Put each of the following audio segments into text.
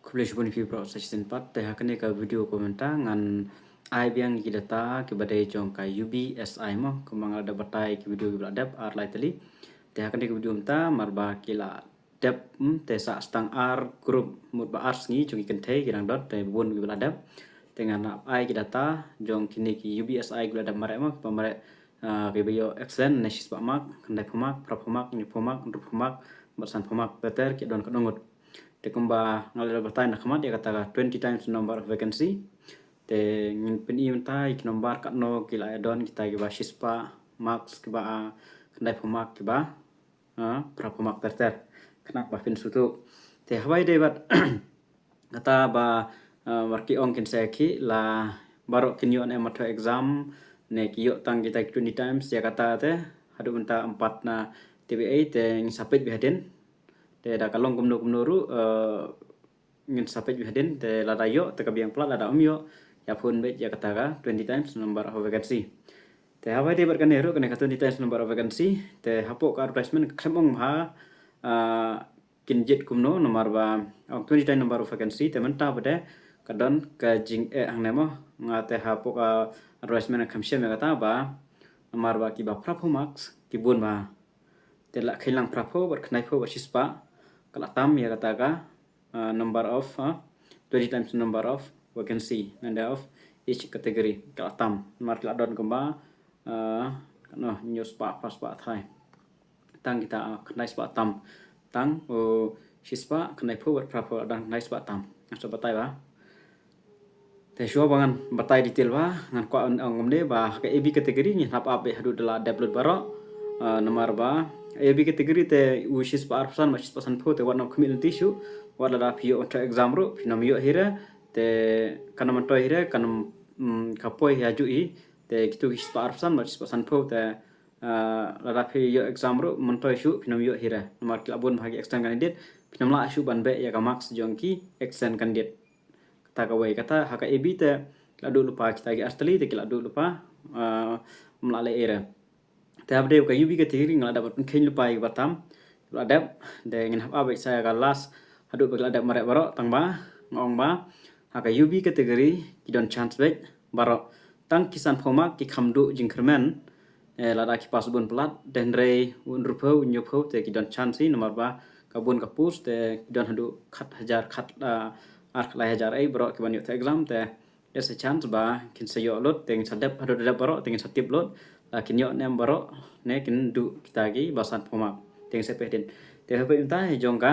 Kuliah pun view proses sempat teh akan ke video komentar ngan ai biang ki data ke badai jong ka UBSI mo kemang ada batai ke video ke dap ar lai tali teh akan ke video mta marba kila dap teh sa stang ar grup mut ba ar sngi jong ikan teh kirang dot teh bun ke dap dengan ai ki data jong kini ki UBSI ke dap mare mo pamare ke bio excellent nesis pa mak kandai phamak pra phamak ni phamak ndu phamak basan phamak beter ki don kadongot te kumba ngalira batai na khamat ya kata 20 times number of vacancy te ngin peni mentai ki nombar kat no ki la don kita ki ba shispa marks ki ba kandai phamak ki ba pra phamak ter kena ba fin sutu te hawai de bat kata ba marki ong kin se ki la barok kin yo ne mato exam ne ki yo tang kita 20 times ya kata te hadu menta 4 na TBA te ngisapit bihaden te da kalong kumno ru ngin sapet bihaden te lada yo te kabiang plat lada yo ya pun bet ya kata ka 20 times number of vacancy te hawa de berkan ero kena 20 times number of vacancy te hapo ka advertisement kemong ha kinjet kumno nomor ba 20 times number of vacancy te menta bade kadon ka jing ang nemo ngate hapo ka advertisement khamsem ya kata ba nomor ba ki ba prapo max ki bun ba te la khilang prapo ber khnai pho ba shispa kala tam ya kata ka number of 20 times number of vacancy and of each category kala tam mar kala don kemba no news pa pas pa thai tang kita khnai spa tam tang o shispa khnai pho ber prapo dan khnai spa tam so batai ba te sure bangan batai detail ba ngan kwa ngomde ba ke AB category ni hap up hadu dala download baro nomor ba AB category te ushis pa arsan machis pasan pho te warna community issue warla da pio untuk exam ro pinam yo hira te kanam to hira kanam kapoi haju i te kitu his pa arsan machis pasan pho te la da pio exam ro monto issue pinam yo hira nomor klabun bagi extend candidate pinam la issue ban be ya ka max jongki extend candidate kata kawai kata haka AB te ladu lupa kita gi astli te ladu lupa melale era te abde ka UB ke tiri ngala dapat khen lupa i batam ladap de ngin hap abai saya ka las hadu bag ladap mare baro tang ba ngong ba haka UB category ki don chance back baro tang kisan phoma ki khamdu jingkremen lada ki pas bun plat den re un rupo nyupo te ki don chance i nomor ba kabun ka pus te don hadu khat hajar khat ar lai hajar ai bro ki ban yo exam te yes a chance ba kin se yo lot teng sadap hadu dap baro teng satip lot kin yo nem baro ne kin du kita gi basan phoma teng se peden te hape unta jongka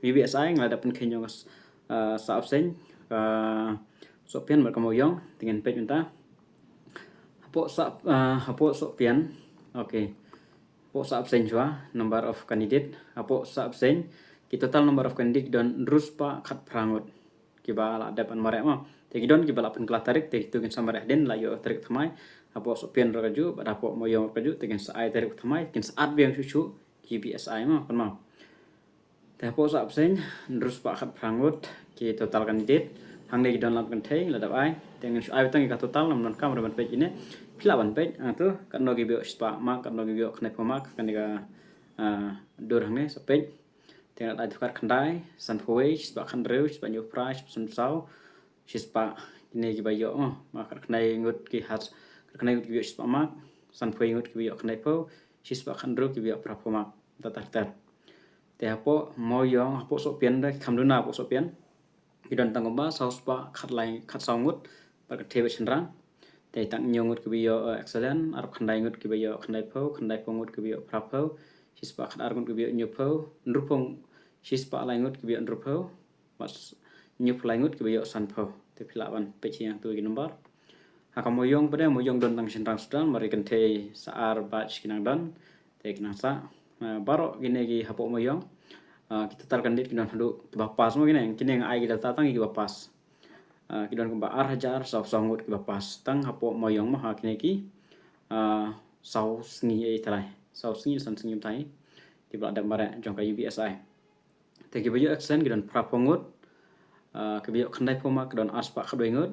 BBSI ngada pen kin jong sa absen sopian berkamoyong dengan page unta hapo sopian okay hapo sa absen jua number of candidate hapo sa absen ki total number of candidate don ruspa khat prangot ki ba la dapan mare ma te ki don ki bala pen kla tarik te tu kin samare den la yo tarik thamai hapo sopian raju pada hapo moyong raju te kin sa ai tarik thamai kin saat biang chuchu ki BSI ma kon ma te hapo sa absen ruspa khat prangot ki total candidate hang ne ki don lam kan thei la dap ai te ngin ai tang ka total nam non kam ban page ini pila ban page tu kan no gi bio spa ma kan no gi bio khnai poma kan ga dur hang ne sa page tengah ada tukar kendai san phoi spa khan reu spa new price sun sau spa ini ki bayo maka kendai ngut ki hat kendai ngut ki spa mak san phoi ngut ki bayo kendai pho spa khan reu ki bayo prapo mak tatar te hapo moyong hapo sopian da khamduna hapo sopian ki don tangomba sau spa khat lai khat sau ngut par ka thebe chenrang te tang nyongut ki bayo excellent ar kendai ngut ki bayo kendai pho ngut ki bayo prapo spa khat ar ngut ki bayo new pho nrupong spa lai ngut ki bayo nrupho mas new lai ngut ki bayo san pho te pilawan pechiang tu gi nomor haka moyong pada moyong don tang chenrang sudan mari kan te saar batch kinang don te kinang sa baro gine gi hapo moyong kita talkan dit kinan hadu ki bapas mo gine kine ai gi data tang gi bapas kidon ko ba ar hajar sau sangut ki bapas tang hapo moyong ma ha kine ki sau sngi ai trai sau sngi san sngi tai ki bla dam bare jong ka UBSI te ki bayo extend kidon prapongut ki bayo khandai phoma kidon aspa khadoi ngut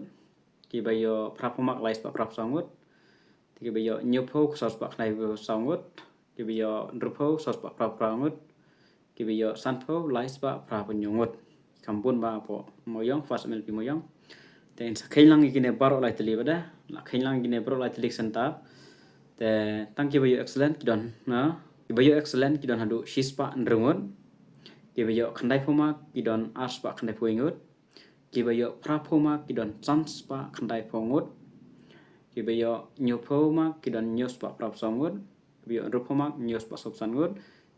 ki bayo prapomak lai spa prap sangut ki bayo nyupho sau spa khnai sangut ki bayo nrupho sau spa prap prangut ki bayo sanpho lai spa prap nyungut kampun ba po moyong first MLP moyong te in sa kailang igine baro lai tali bada la kailang igine baro lai tali senta te tangki bayo excellent kidon na bayo excellent kidon hadu shispa ndrungut ki bayo khandai phoma kidon arspa khandai puingut ki bayo praphoma kidon chanspa khandai phongut ki bayo nyuphoma kidon nyuspa prapsongut biyo ruphomak nyuspa sopsangut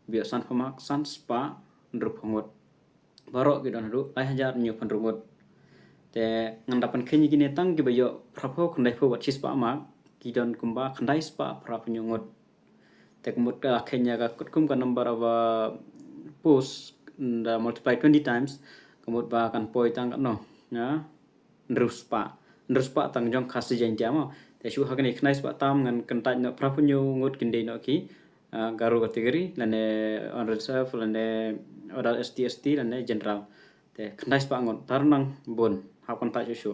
biyo sanphomak sanspa ndruphongut baro kidon hadu lai hajar nyuphan rungut te ngandapan khenyi gine tang ki bayo prapho khandai pho wat chispa mak kidon kumba khandai spa prapnyungut te kumut ka khenya ka kutkum ka number of posts multiply 20 times kumut ba kan poi tang no na ndruspa tang jong khasi jeng jamo te shu hakani khnai spa tam ngan kan tai no prapnyungut kinde no ki garu kategori lane on reserve lane oral ST lane general te khandai spa ngot tarnang bon hakon ta shu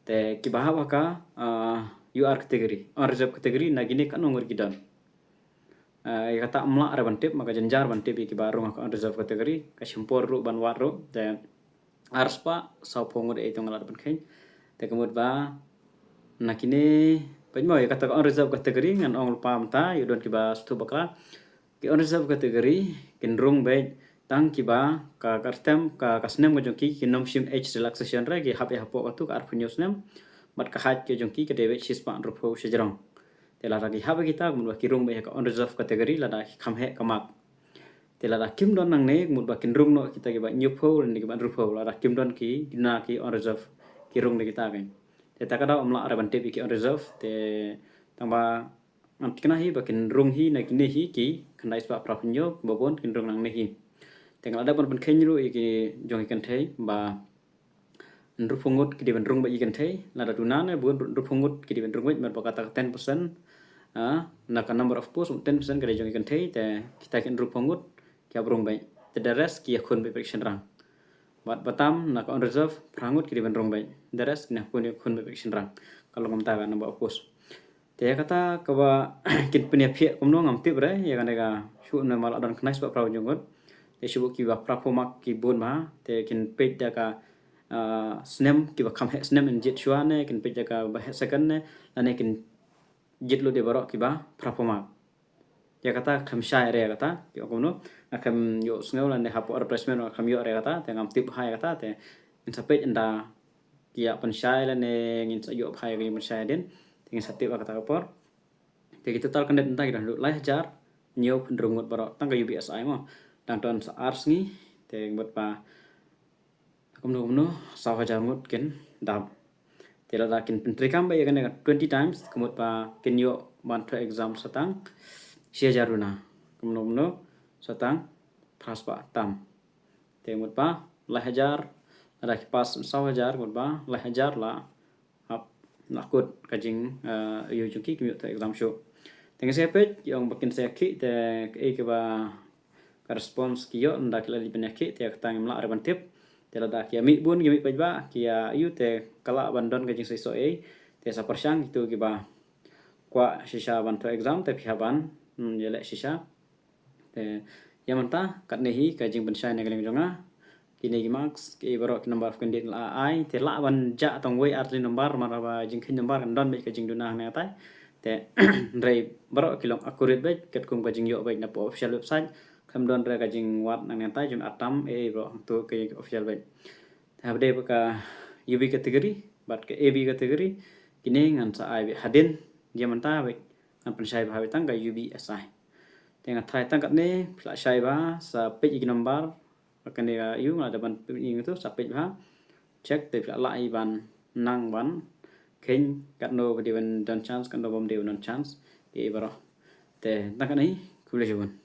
te kibaha waka UR kategori on reserve kategori nagini kan ngor gidan kata amla are bantip maka jenjar bantip ki baru on reserve kategori ka simpor ru ban waru te arspa sau pongur e tong lar ban khain te kemud ba nakine pajmo kata on reserve kategori ngan ong pam ta yudon ki ba stu bakla ki on reserve kategori kin rung be tang kiba ka kartem ka kasnem ko jongki kinom sim age relaxation re ki hape hapo atu ka arpunyo snem mat ka hat ke jongki ke dewe shispa rupo sejrong tela lagi hape kita mun ba kirung be ka on reserve category lada khamhe kamak tela la kim don nang ne mun ba kinrung no kita ki ba nyupho ni ki ba rupo lada kim don ki dina ki on reserve kirung ne kita kan te takada omla are bante ki on reserve te tamba kena hi ba kinrung hi na kine hi ki khandai spa prapnyo bobon kinrung nang ne hi tengah ada pun khenyu iki jong ikan thai ba nrupungut ki diben rung ba ikan thai lada dunane bun nrupungut ki diben rung ba kata 10% na ka number of posts 10% ka jong ikan thai te kita kin nrupungut ki abrung ba te the rest ki akhun be prediction rang bat batam na ka on reserve prangut ki diben rung ba the rest na kun be prediction rang kalau ngamta ka number of posts te kata ka ba kin punya phia komno ngam tip re ya kan ga shu na mal adon knais ba praw jongot te shubu ki ba prapomak ki bon ma te kin page da ka snem ki ba kham he snem in jit shwane kin page da ka ba second ne ane kin jit lo de baro ki ba prapomak ya kata kham shay re kata ki okono akam yo sneu la ne hapo replacement kham yo re kata te ngam tip hai kata te in sa page nda ki ya pan shay la ne ngin sa yo hai ki pan shay den te ngin sa tip kata kapor te ki total kandet nda ki dan lai hajar nyo pendrungut baro tang ka UBSI mo dan ton ars ni te buat pa komno saw hajar ngut ken dab te la kin pentrikam ba yakan 20 times kemut pa ken yo ban to exam satang sia jaruna komno satang praspa tam te mut pa la hajar ada ki pas saw hajar mut pa la hajar la ap nakut kajing yo juki kemut to exam show tengah sepet yang bakin saya ki te ke ba response kiyo nda kila li penyakit te katang mla arban tip te la ki ami bun gi pajba ki ayu te kala bandon gajing saiso te sa persyang itu ki ba kwa shisha ban to exam te phiaban yele shisha te yamanta katnehi kajing pensai ne galing jonga kini gi marks ki baro ki number of candidate la ai te la ban ja tong we atli number maraba jing khin number kan don be kajing dunang ne tai te rei baro kilong accurate be ket kum kajing yo be na po official website kam don ra kajing wat nang neta jum atam bro to ke official web have de ka UB category bat ke AB category kini ngan sa ai hadin dia menta be an pensai ba tang ka UBSI tengah thai tang kat ne pla sai ba sa page iki number akan dia yu ada ban ing itu sa page ba check te pla lai ban nang ban ken kat no di ban don chance kan no bom de non chance bro te tang kat ni kule jun